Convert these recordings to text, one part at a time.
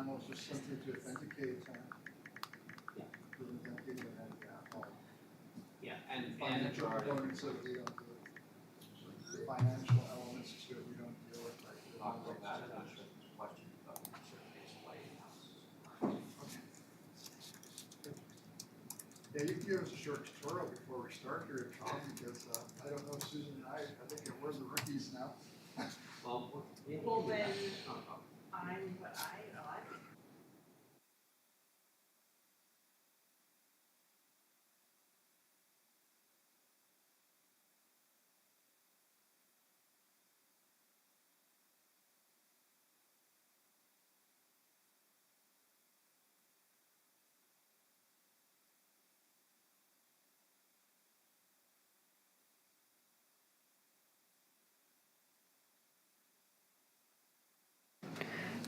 panels just simply to authenticate. Yeah. To authenticate all Yeah, and financial components of the financial elements to it we don't deal with. Like, talk about that. I'm not sure if there's questions, but we can certainly explain how this is. Yeah, you can give us a short tutorial before we start here, Tom, because I don't know, Susan and I think we're the rookies now. Well, then I'm what I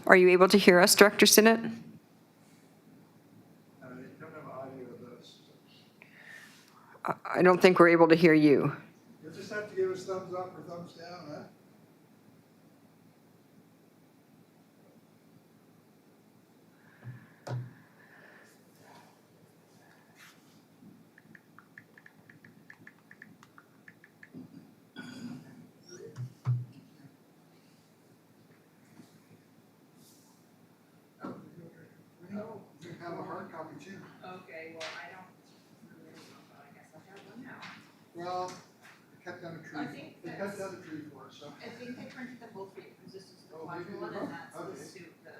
Are you able to hear us, Director Sinnott? You don't have audio of this. I don't think we're able to hear you. You'll just have to give us thumbs up or thumbs down, huh? You have a hard copy too. okay, well, I don't, but I guess I have one now. Well, they cut down a tree. I think They cut down a tree for us, so. I think they printed them both for you, because this is the Oh, one maybe one they and both? that's the Okay. suit, the,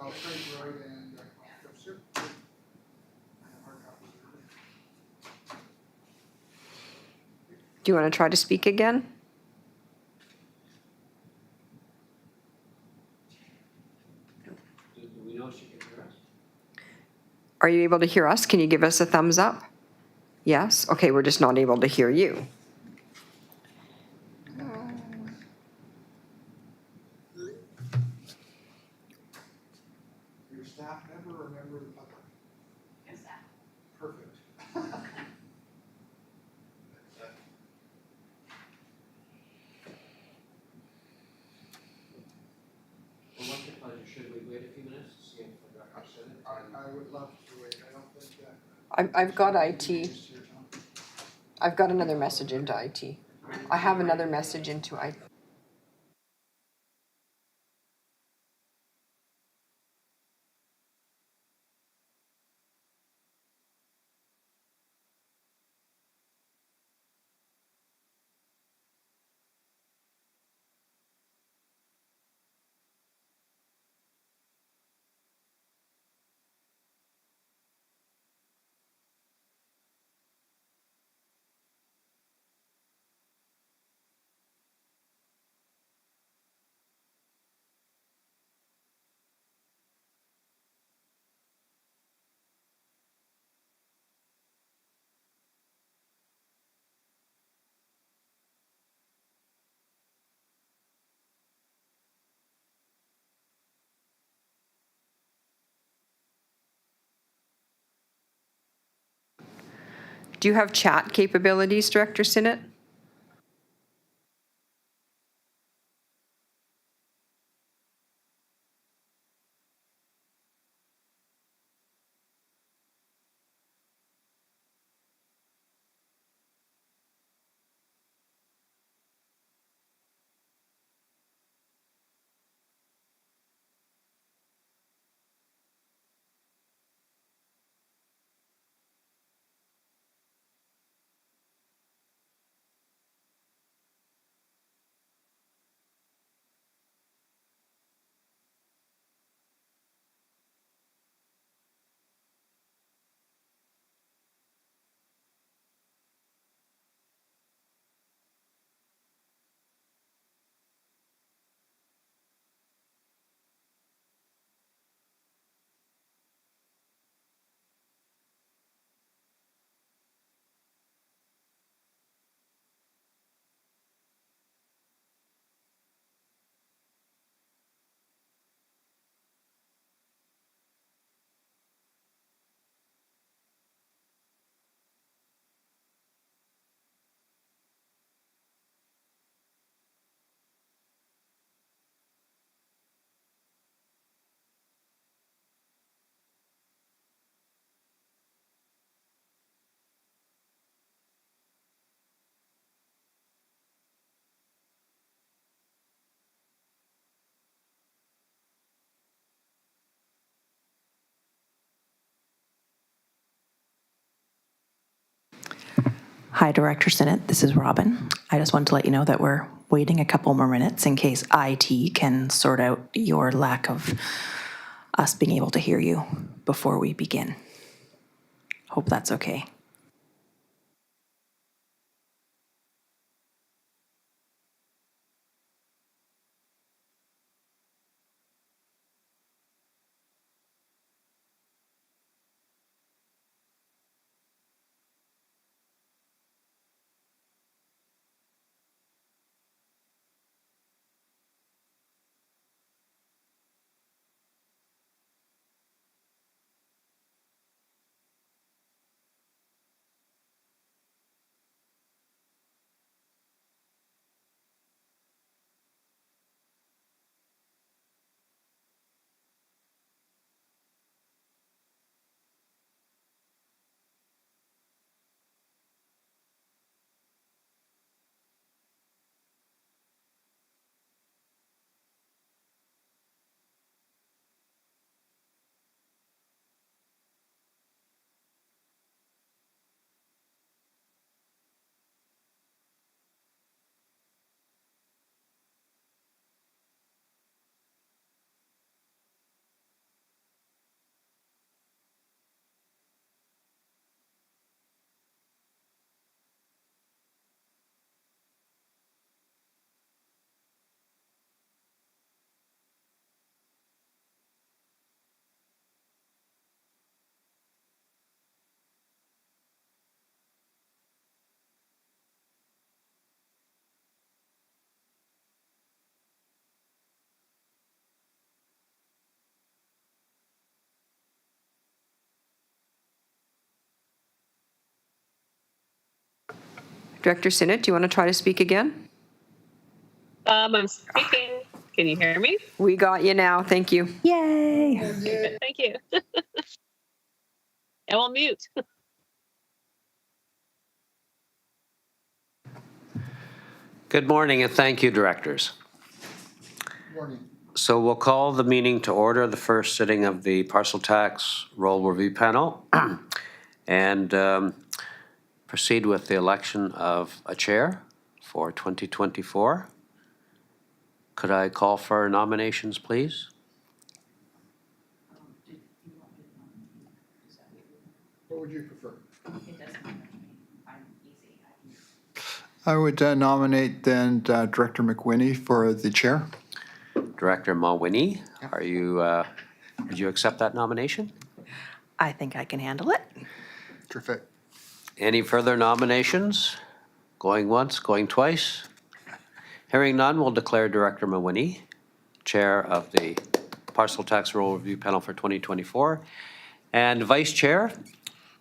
Oh, Craig Road and Cup Soup. I have hard copies. Do you want to try to speak again? do we know she can hear us? Are you able to hear us? Can you give us a thumbs up? Yes? Okay, we're just not able to hear you. Your staff member or member of the public? is that? Perfect. Well, what's your pleasure? Should we wait a few minutes to see if the director said it? I would love to wait. I don't think that. I've got IT. I've got another message into IT. I have another message into IT. Do you have chat capabilities, Director Sinnott? Hi, Director Sinnott. This is Robin. I just wanted to let you know that we're waiting a couple more minutes in case IT can sort out your lack of us being able to hear you before we begin. Hope that's okay. Director Sinnott, do you want to try to speak again? I'm speaking. Can you hear me? We got you now. Thank you. Yay! Good, thank you. I will mute. Good morning and thank you, directors. Morning. So we'll call the meeting to order, the first sitting of the Parcel Tax Roll Review Panel, and proceed with the election of a chair for 2024. Could I call for nominations, please? What would you prefer? It doesn't matter to me. I'm easy. I would nominate then Director McWhinney for the chair. Director Mulwiney, are you, would you accept that nomination? I think I can handle it. Terrific. Any further nominations? Going once, going twice? Hearing none, we'll declare Director Mulwiney Chair of the Parcel Tax Roll Review Panel for 2024. And Vice Chair,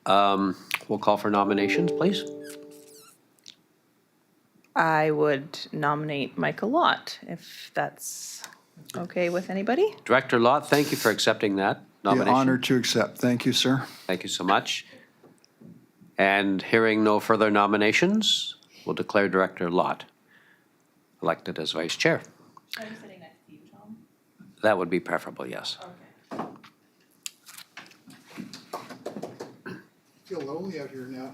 we'll call for nominations, please. I would nominate Michael Lott, if that's okay with anybody. Director Lott, thank you for accepting that Be nomination. honored to accept. Thank you, sir. Thank you so much. And hearing no further nominations, we'll declare Director Lott elected as Vice Chair. Should I be sitting next to you, Tom? That would be preferable, yes. Okay. Feel lonely out here now.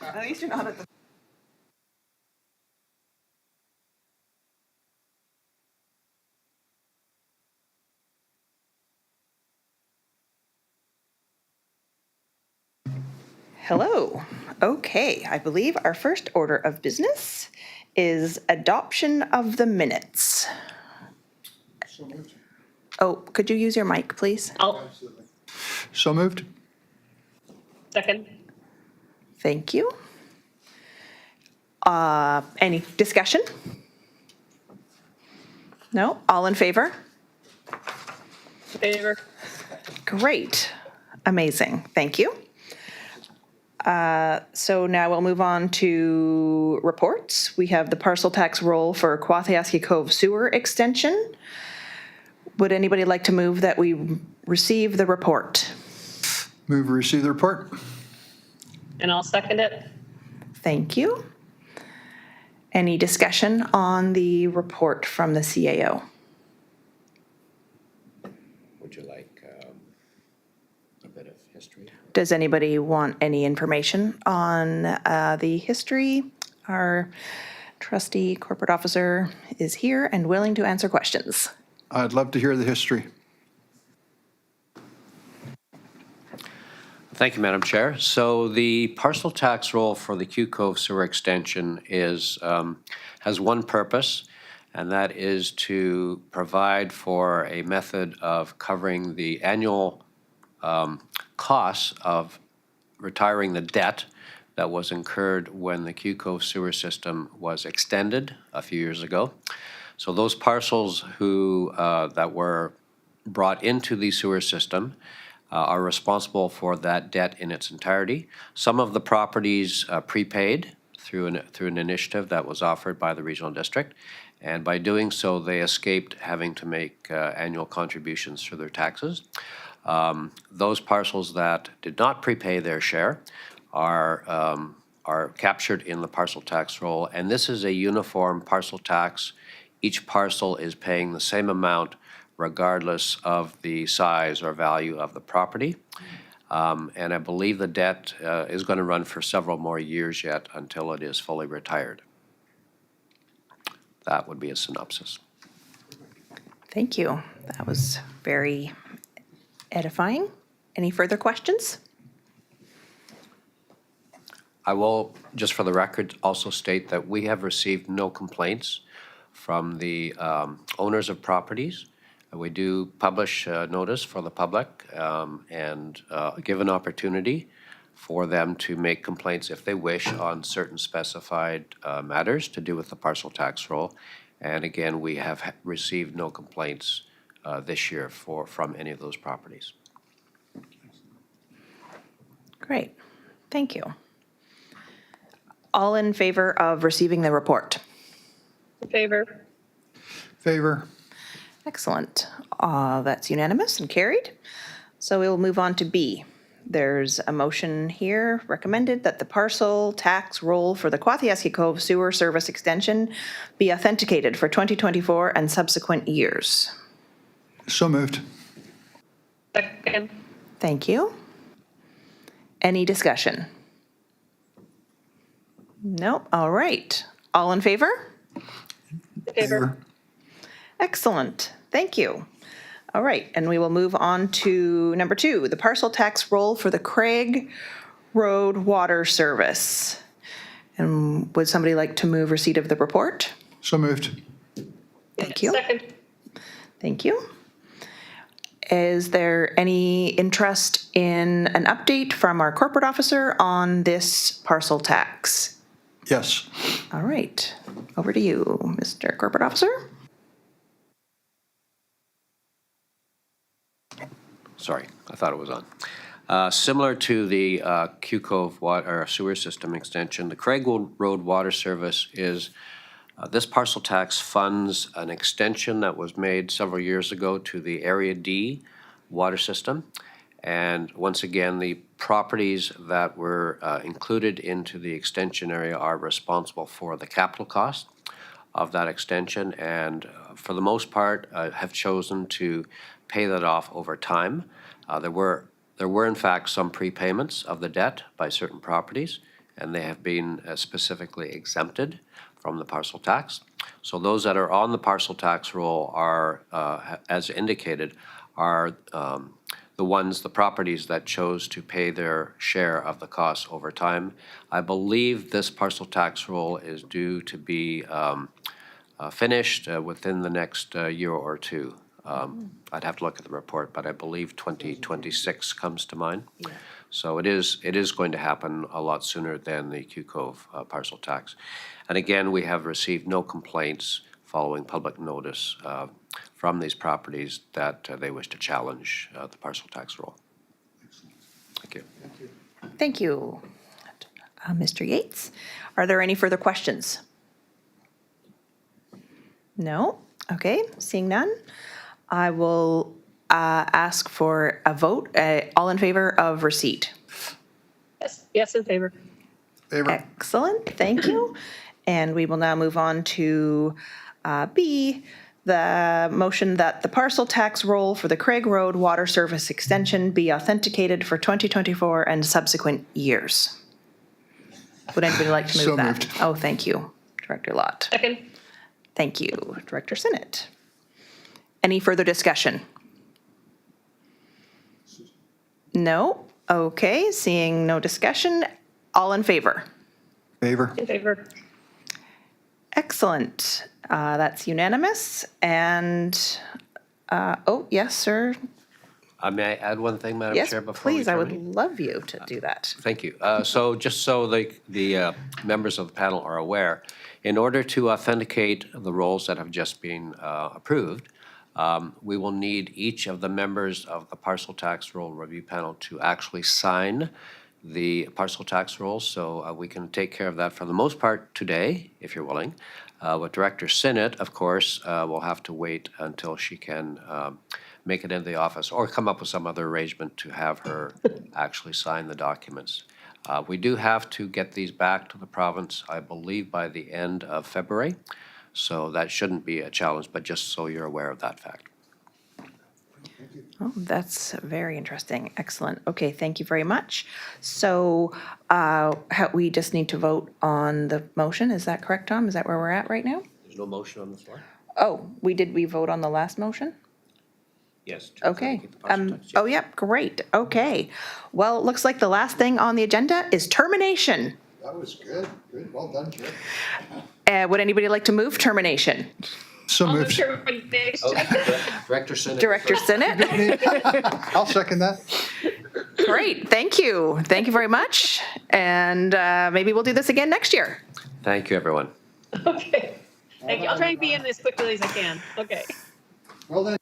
At least you're not at the. Hello. Okay, I believe our first order of business is adoption of the minutes. So moved. Oh, could you use your mic, please? I'll Absolutely. So moved. second. Thank you. Any discussion? No? All in favor? Favor. Great. Amazing. Thank you. So now we'll move on to reports. We have the parcel tax roll for Quathayaski Cove Sewer Extension. Would anybody like to move that we receive the report? Move to receive the report. And I'll second it. Thank you. Any discussion on the report from the CAO? Would you like a bit of Does anybody want any information on the history? Our trustee corporate officer is here and willing to answer questions. I'd love to hear the history. Thank you, Madam Chair. So the parcel tax roll for the Q Cove sewer extension is, has one purpose, and that is to provide for a method of covering the annual costs of retiring the debt that was incurred when the Q Cove sewer system was extended a few years ago. So those parcels that were brought into the sewer system are responsible for that debt in its entirety. Some of the properties prepaid through an initiative that was offered by the regional district, and by doing so, they escaped having to make annual contributions through their taxes. Those parcels that did not prepay their share are captured in the parcel tax roll, and this is a uniform parcel tax. Each parcel is paying the same amount regardless of the size or value of the property. And I believe the debt is going to run for several more years yet until it is fully retired. That would be a synopsis. Thank you. That was very edifying. Any further questions? I will, just for the record, also state that we have received no complaints from the owners of properties. We do publish notice for the public and give an opportunity for them to make complaints if they wish on certain specified matters to do with the parcel tax roll. And again, we have received no complaints this year from any of those properties. Great. Thank you. All in favor of receiving the report? In favor? Favor. Excellent. That's unanimous and carried. So we will move on to B. There's a motion here recommended that the parcel tax roll for the Quathiaski Cove Sewer Service Extension be authenticated for 2024 and subsequent years. So moved. Second? Thank you. Any discussion? Nope. All right. All in favor? In favor? Excellent. Thank you. All right. And we will move on to number 2, the parcel tax roll for the Craig Road Water Service. And would somebody like to move receipt of the report? So moved. Thank you. Second? Thank you. Is there any interest in an update from our corporate officer on this parcel tax? Yes. All right. Over to you, Mr. Corporate Officer. Sorry, I thought it was on. Similar to the Q Cove water, sewer system extension, the Craig Road Water Service is, this parcel tax funds an extension that was made several years ago to the Area D water system. And once again, the properties that were included into the extension area are responsible for the capital cost of that extension, and for the most part have chosen to pay that off over time. There were in fact some prepayments of the debt by certain properties, and they have been specifically exempted from the parcel tax. So those that are on the parcel tax roll are, as indicated, are the properties that chose to pay their share of the costs over time. I believe this parcel tax roll is due to be finished within the next year or two. I'd have to look at the report, but I believe 2026 comes to mind. Yeah. So it is going to happen a lot sooner than the Q Cove parcel tax. And again, we have received no complaints following public notice from these properties that they wish to challenge the parcel tax roll. Thank you. Thank you. Thank you. Mr. Yates, are there any further questions? No? Okay, seeing none. I will ask for a vote. All in favor of receipt? Yes. Yes, in favor. Favor. Excellent, thank you. And we will now move on to B, the motion that the parcel tax roll for the Craig Road Water Service Extension be authenticated for 2024 and subsequent years. Would anybody like to move So that? moved. Oh, thank you, Director Lott. Second. Thank you, Director Sinnott. Any further discussion? No? Okay, seeing no discussion, all in favor? Favor? In favor. Excellent. That's unanimous. And, oh, yes, sir. May I add one thing, Madam Yes, Chair, before we please. I would terminate? love you to do that. Thank you. So just so the members of the panel are aware, in order to authenticate the rolls that have just been approved, we will need each of the members of the parcel tax roll review panel to actually sign the parcel tax rolls. So we can take care of that for the most part today, if you're willing. With Director Sinnott, of course, will have to wait until she can make it into the office or come up with some other arrangement to have her actually sign the documents. We do have to get these back to the province, I believe, by the end of February. So that shouldn't be a challenge, but just so you're aware of that fact. Oh, that's very interesting. Excellent. Okay, thank you very much. So we just need to vote on the motion. Is that correct, Tom? Is that where we're at right now? There's no motion on the floor? Oh, we vote on the last motion? Yes. to Okay. authenticate the parcel tax, Oh, yes. yep, great. Okay. Well, it looks like the last thing on the agenda is termination. That was good, good, well done, Chair. Would anybody like to move termination? So I'll move moved. to recommendation. Oh, Director Sinnott. Director Sinnott? I'll second that. Great, thank you. Thank you very much. And maybe we'll do this again next year. Thank you, everyone. Okay. Thank you. I'll try and be in as quickly as I can. Okay. Well then.